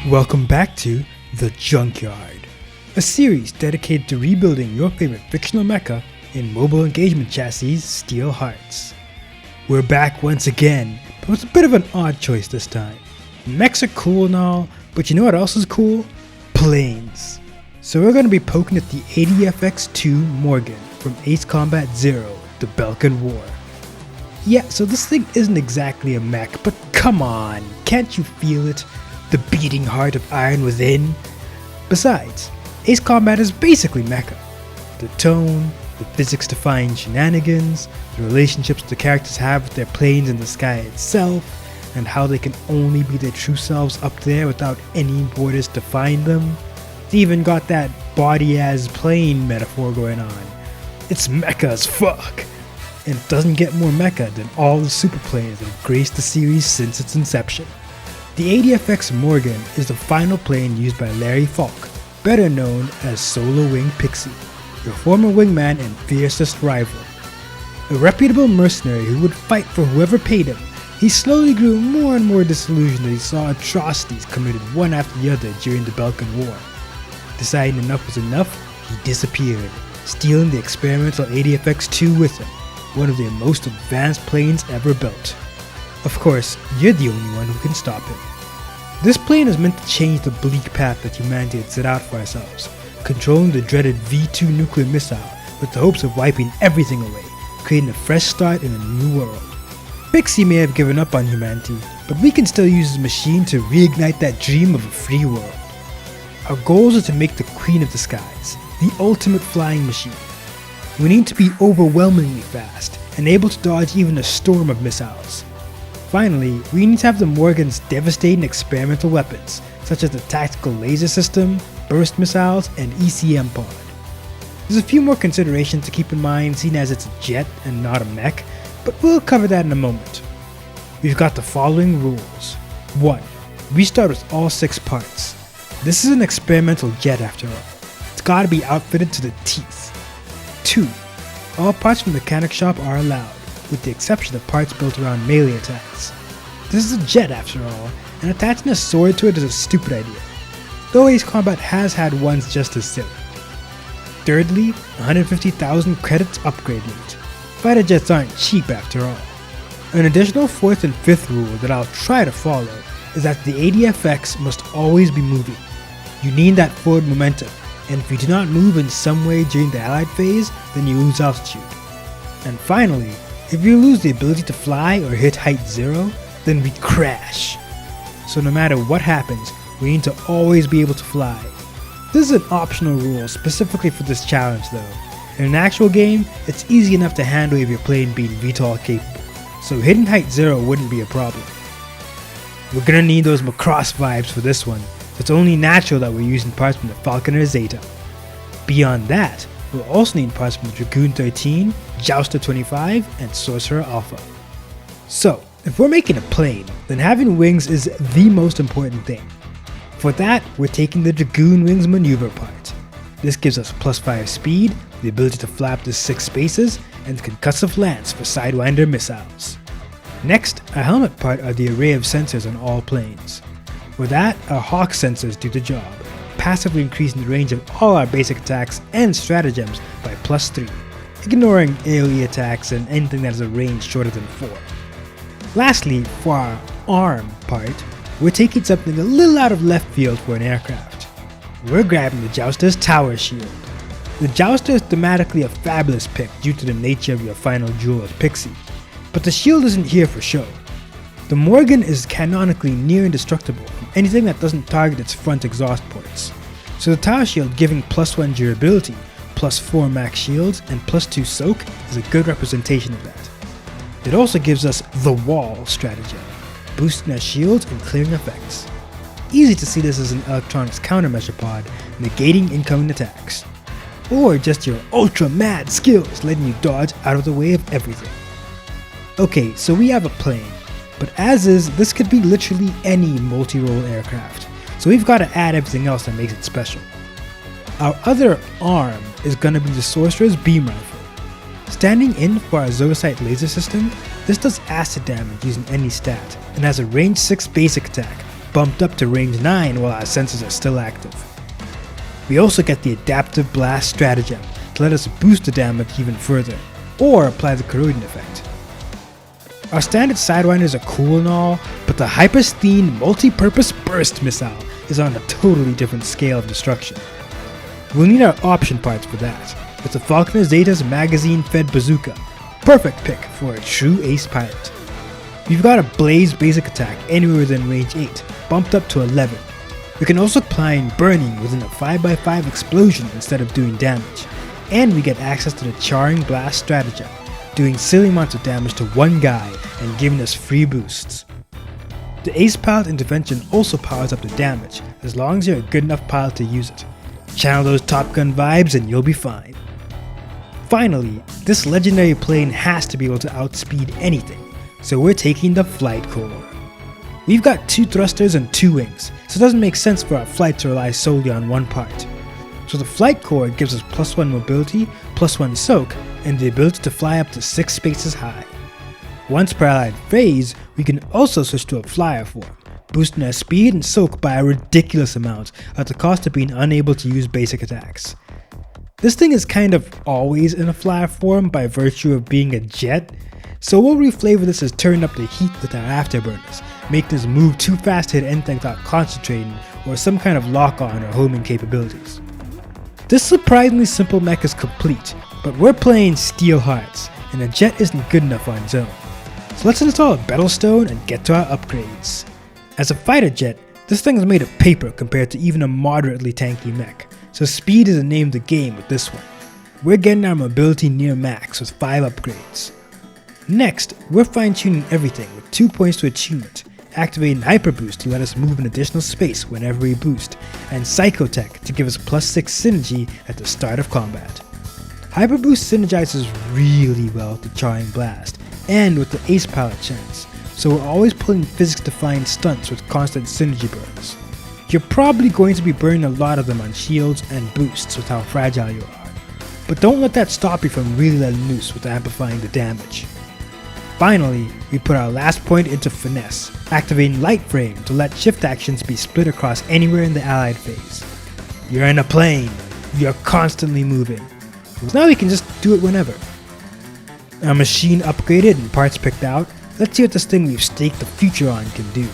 Welcome back to The Junkyard, a series dedicated to rebuilding your favorite fictional mecha in mobile engagement chassis Steel Hearts. We're back once again, but with a bit of an odd choice this time. Mechs are cool and all, but you know what else is cool? Planes. So we're going to be poking at the ADFX-02 Morgan from Ace Combat Zero, the Balkan War. Yeah, so this thing isn't exactly a mech, but come on, can't you feel it? The beating heart of iron within? Besides, Ace Combat is basically mecha. The tone, the physics-defying shenanigans, the relationships the characters have with their planes and the sky itself, and how they can only be their true selves up there without any borders to find them. It's even got that body-as-plane metaphor going on. It's mecha as fuck! And it doesn't get more mecha than all the super planes that have graced the series since its inception. The ADFX Morgan is the final plane used by Larry Falk, better known as Solo Wing Pixie, your former wingman and fiercest rival. A reputable mercenary who would fight for whoever paid him, he slowly grew more and more disillusioned as he saw atrocities committed one after the other during the Balkan War. Deciding enough was enough, he disappeared, stealing the experimental ADFX-02 with him, one of the most advanced planes ever built. Of course, you're the only one who can stop him. This plane is meant to change the bleak path that humanity had set out for ourselves, controlling the dreaded V2 nuclear missile with the hopes of wiping everything away, creating a fresh start in a new world. Pixie may have given up on humanity, but we can still use his machine to reignite that dream of a free world. Our goals are to make the Queen of the Skies, the ultimate flying machine. We need to be overwhelmingly fast and able to dodge even a storm of missiles. Finally, we need to have the Morgan's devastating experimental weapons, such as the tactical laser system, burst missiles, and ECM pod. There's a few more considerations to keep in mind, seeing as it's a jet and not a mech, but we'll cover that in a moment. We've got the following rules. 1. We start with all 6 parts. This is an experimental jet after all. It's gotta be outfitted to the teeth. 2. All parts from the mechanic shop are allowed, with the exception of parts built around melee attacks. This is a jet after all, and attaching a sword to it is a stupid idea, though Ace Combat has had ones just as silly. Thirdly, 150,000 credits upgrade limit. Fighter jets aren't cheap after all. An additional 4th and 5th rule that I'll try to follow is that the ADFX must always be moving. You need that forward momentum, and if you do not move in some way during the allied phase, then you lose altitude. And finally, if you lose the ability to fly or hit height 0, then we crash. So no matter what happens, we need to always be able to fly. This is an optional rule specifically for this challenge though. In an actual game, it's easy enough to handle if your plane being VTOL capable, so hitting height 0 wouldn't be a problem. We're gonna need those Macross vibes for this one, so it's only natural that we're using parts from the Falconer Zeta. Beyond that, we'll also need parts from the Dragoon 13, Jouster 25, and Sorcerer Alpha. So, if we're making a plane, then having wings is the most important thing. For that, we're taking the Dragoon Wings maneuver part. This gives us +5 speed, the ability to flap to 6 spaces, and the concussive lance for Sidewinder missiles. Next, our helmet part are the array of sensors on all planes. For that, our Hawk sensors do the job, passively increasing the range of all our basic attacks and stratagems by +3, ignoring AoE attacks and anything that has a range shorter than 4. Lastly, for our arm part, we're taking something a little out of left field for an aircraft. We're grabbing the Jouster's Tower Shield. The Jouster is thematically a fabulous pick due to the nature of your final duel with Pixie, but the shield isn't here for show. The Morgan is canonically near indestructible from anything that doesn't target its front exhaust ports, so the Tower Shield giving +1 durability, +4 max shields, and +2 soak is a good representation of that. It also gives us the Wall stratagem, boosting our shields and clearing effects. Easy to see this as an electronics countermeasure pod, negating incoming attacks. Or just your ultra mad skills letting you dodge out of the way of everything. Okay, so we have a plane, but as is, this could be literally any multi-role aircraft, so we've got to add everything else that makes it special. Our other arm is going to be the Sorcerer's Beam Rifle. Standing in for our Zoisite laser system, this does acid damage using any stat, and has a range 6 basic attack, bumped up to range 9 while our sensors are still active. We also get the Adaptive Blast Stratagem to let us boost the damage even further, or apply the corroding effect. Our standard Sidewinders are cool and all, but the Hypersteen Multi-Purpose Burst Missile is on a totally different scale of destruction. We'll need our option parts for that, with the Falconer Zeta's magazine-fed bazooka, perfect pick for a true ace pilot. We've got a Blaze basic attack anywhere within range 8, bumped up to 11. We can also apply in burning within a 5x5 explosion instead of doing damage, and we get access to the Charring Blast Stratagem, doing silly amounts of damage to one guy and giving us free boosts. The Ace Pilot intervention also powers up the damage, as long as you're a good enough pilot to use it. Channel those Top Gun vibes and you'll be fine. Finally, this legendary plane has to be able to outspeed anything, so we're taking the Flight Core. We've got 2 thrusters and 2 wings, so it doesn't make sense for our flight to rely solely on one part. So the Flight Core gives us +1 mobility, +1 soak, and the ability to fly up to 6 spaces high. Once per allied phase, we can also switch to a flyer form, boosting our speed and soak by a ridiculous amount at the cost of being unable to use basic attacks. This thing is kind of always in a flyer form by virtue of being a jet, so we'll reflavor this as turning up the heat with our afterburners, making this move too fast to hit anything without concentrating or some kind of lock-on or homing capabilities. This surprisingly simple mech is complete, but we're playing Steel Hearts, and a jet isn't good enough on its own. So let's install a Battlestone and get to our upgrades. As a fighter jet, this thing is made of paper compared to even a moderately tanky mech, so speed is the name of the game with this one. We're getting our mobility near max with 5 upgrades. Next, we're fine-tuning everything with 2 points to achievement, activating Hyper Boost to let us move in additional space whenever we boost, and Psychotech to give us +6 synergy at the start of combat. Hyper Boost synergizes really well with the Charring Blast, and with the Ace Pilot chance, so we're always pulling physics-defined stunts with constant synergy burns. You're probably going to be burning a lot of them on shields and boosts with how fragile you are, but don't let that stop you from really letting loose with amplifying the damage. Finally, we put our last point into Finesse, activating Light Frame to let shift actions be split across anywhere in the allied phase. You're in a plane, you're constantly moving, so now we can just do it whenever. Our machine upgraded and parts picked out, let's see what this thing we've staked the future on can do.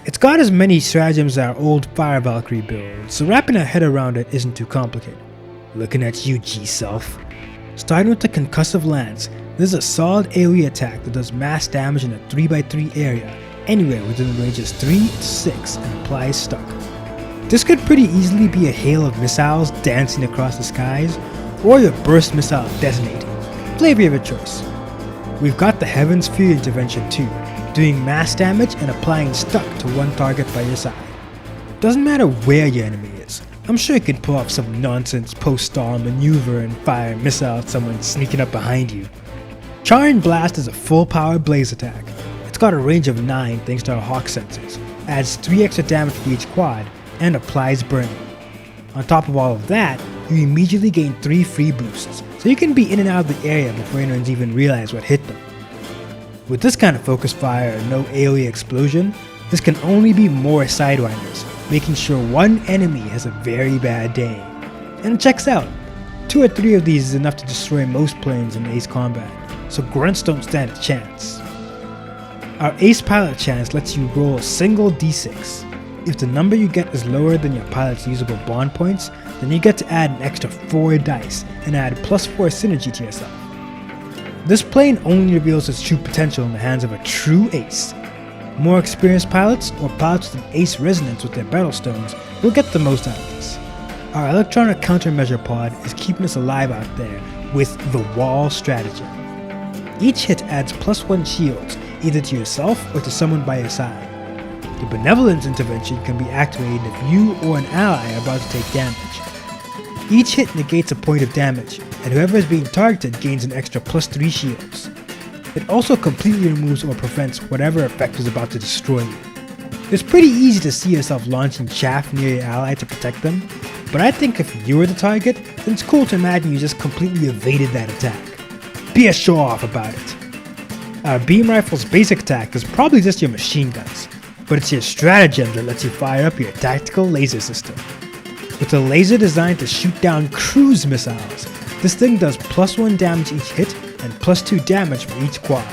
It's got as many stratagems as our old Fire Valkyrie build, so wrapping our head around it isn't too complicated. Looking at you, G-Self. Starting with the Concussive Lance, this is a solid AoE attack that does mass damage in a 3x3 area, anywhere within the ranges 3 to 6 and applies stuck. This could pretty easily be a hail of missiles dancing across the skies, or your burst missile detonating. Flavor of your choice. We've got the Heaven's Fury intervention too, doing mass damage and applying stuck to one target by your side. Doesn't matter where your enemy is, I'm sure you can pull off some nonsense post-stall maneuver and fire a missile at someone sneaking up behind you. Charring Blast is a full-power blaze attack. It's got a range of 9 thanks to our Hawk sensors, adds 3 extra damage for each quad, and applies burning. On top of all of that, you immediately gain 3 free boosts, so you can be in and out of the area before anyone's even realized what hit them. With this kind of focus fire and no AoE explosion, this can only be more Sidewinders, making sure one enemy has a very bad day. And it checks out. 2 or 3 of these is enough to destroy most planes in Ace Combat, so grunts don't stand a chance. Our Ace Pilot chance lets you roll a single d6. If the number you get is lower than your pilot's usable bond points, then you get to add an extra 4 dice and add +4 synergy to yourself. This plane only reveals its true potential in the hands of a true ace. More experienced pilots, or pilots with an ace resonance with their Battlestones, will get the most out of this. Our electronic countermeasure pod is keeping us alive out there with the Wall Stratagem. Each hit adds +1 shields, either to yourself or to someone by your side. The Benevolence intervention can be activated if you or an ally are about to take damage. Each hit negates a point of damage, and whoever is being targeted gains an extra +3 shields. It also completely removes or prevents whatever effect is about to destroy you. It's pretty easy to see yourself launching chaff near your ally to protect them, but I think if you were the target, then it's cool to imagine you just completely evaded that attack. Be a show-off about it. Our beam rifle's basic attack is probably just your machine guns, but it's your stratagem that lets you fire up your tactical laser system. With a laser designed to shoot down cruise missiles, this thing does +1 damage each hit and +2 damage for each quad.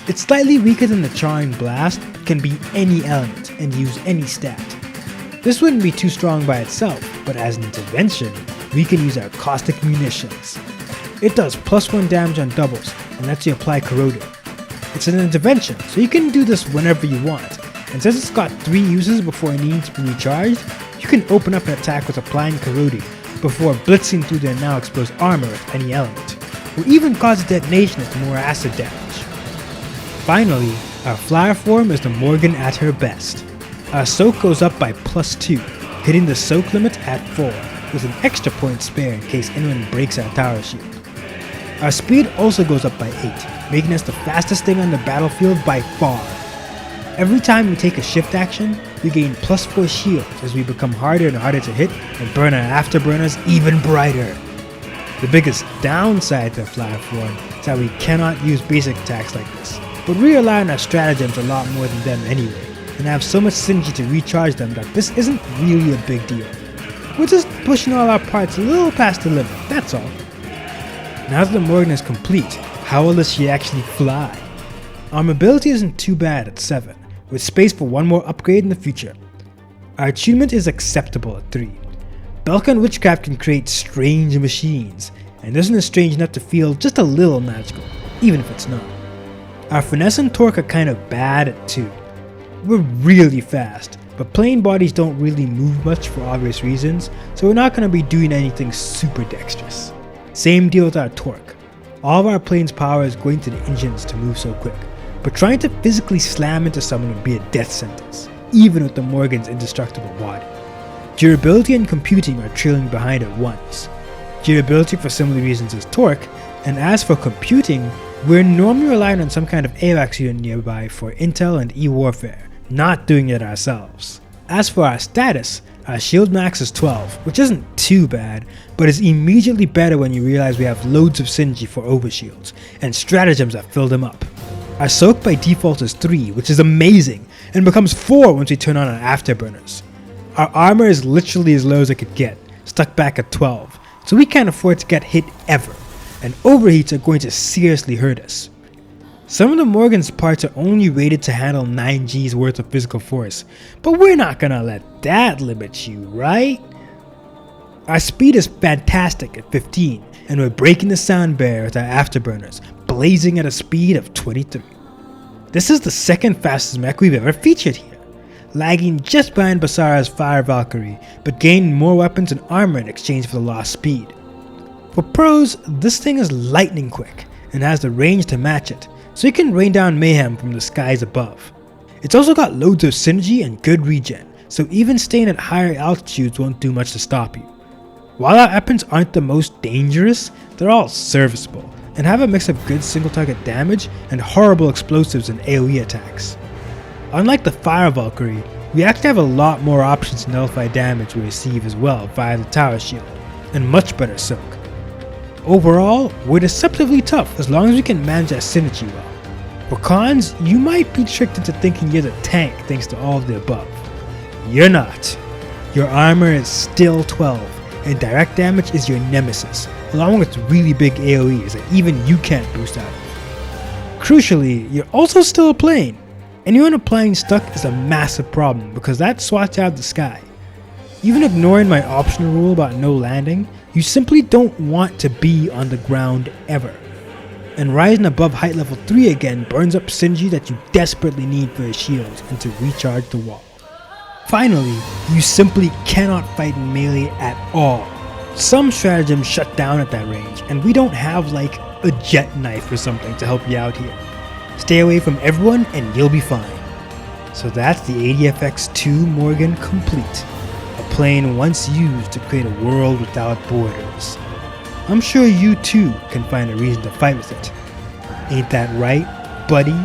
It's slightly weaker than the Charring Blast, can be any element and use any stat. This wouldn't be too strong by itself, but as an intervention, we can use our caustic munitions. It does +1 damage on doubles and lets you apply corroding. It's an intervention, so you can do this whenever you want, and since it's got 3 uses before needing to be recharged, you can open up an attack with applying corroding before blitzing through their now exposed armor with any element, or even cause a detonation with more acid damage. Finally, our flyer form is the Morgan at her best. Our soak goes up by +2, hitting the soak limit at 4, with an extra point spare in case anyone breaks our tower shield. Our speed also goes up by 8, making us the fastest thing on the battlefield by far. Every time we take a shift action, we gain +4 shield as we become harder and harder to hit and burn our afterburners even brighter. The biggest downside to the flyer form is that we cannot use basic attacks like this, but we rely on our stratagems a lot more than them anyway, and have so much synergy to recharge them that this isn't really a big deal. We're just pushing all our parts a little past the limit, that's all. Now that the Morgan is complete, how well does she actually fly? Our mobility isn't too bad at 7, with space for one more upgrade in the future. Our attunement is acceptable at 3. Belka and Witchcraft can create strange machines, and isn't strange enough to feel just a little magical, even if it's not. Our finesse and torque are kind of bad at 2. We're really fast, but plain bodies don't really move much for obvious reasons, so we're not going to be doing anything super dexterous. Same deal with our torque. All of our plane's power is going to the engines to move so quick, but trying to physically slam into someone would be a death sentence, even with the Morgan's indestructible body. Durability and computing are trailing behind at 1s. Durability for similar reasons as torque, and as for computing, we're normally relying on some kind of AWACS unit nearby for intel and e-warfare, not doing it ourselves. As for our status, our shield max is 12, which isn't too bad, but is immediately better when you realize we have loads of synergy for overshields, and stratagems that fill them up. Our soak by default is 3, which is amazing, and becomes 4 once we turn on our afterburners. Our armor is literally as low as it could get, stuck back at 12, so we can't afford to get hit ever, and overheats are going to seriously hurt us. Some of the Morgan's parts are only rated to handle 9 G's worth of physical force, but we're not gonna let that limit you, right? Our speed is fantastic at 15, and we're breaking the sound barrier with our afterburners, blazing at a speed of 23. This is the second fastest mech we've ever featured here, lagging just behind Basara's Fire Valkyrie, but gaining more weapons and armor in exchange for the lost speed. For pros, this thing is lightning quick, and has the range to match it, so you can rain down mayhem from the skies above. It's also got loads of synergy and good regen, so even staying at higher altitudes won't do much to stop you. While our weapons aren't the most dangerous, they're all serviceable, and have a mix of good single target damage and horrible explosives and AoE attacks. Unlike the Fire Valkyrie, we actually have a lot more options to nullify damage we receive as well via the tower shield, and much better soak. Overall, we're deceptively tough as long as we can manage our synergy well. For cons, you might be tricked into thinking you're the tank thanks to all of the above. You're not. Your armor is still 12, and direct damage is your nemesis, along with really big AoEs that even you can't boost out of. Crucially, you're also still a plane. Anyone applying stuck is a massive problem because that swats out the sky. Even ignoring my optional rule about no landing, you simply don't want to be on the ground ever. And rising above height level 3 again burns up synergy that you desperately need for your shields and to recharge the wall. Finally, you simply cannot fight in melee at all. Some stratagems shut down at that range, and we don't have like a jet knife or something to help you out here. Stay away from everyone and you'll be fine. So that's the ADFX-02 Morgan complete. A plane once used to create a world without borders. I'm sure you too can find a reason to fight with it. Ain't that right, buddy?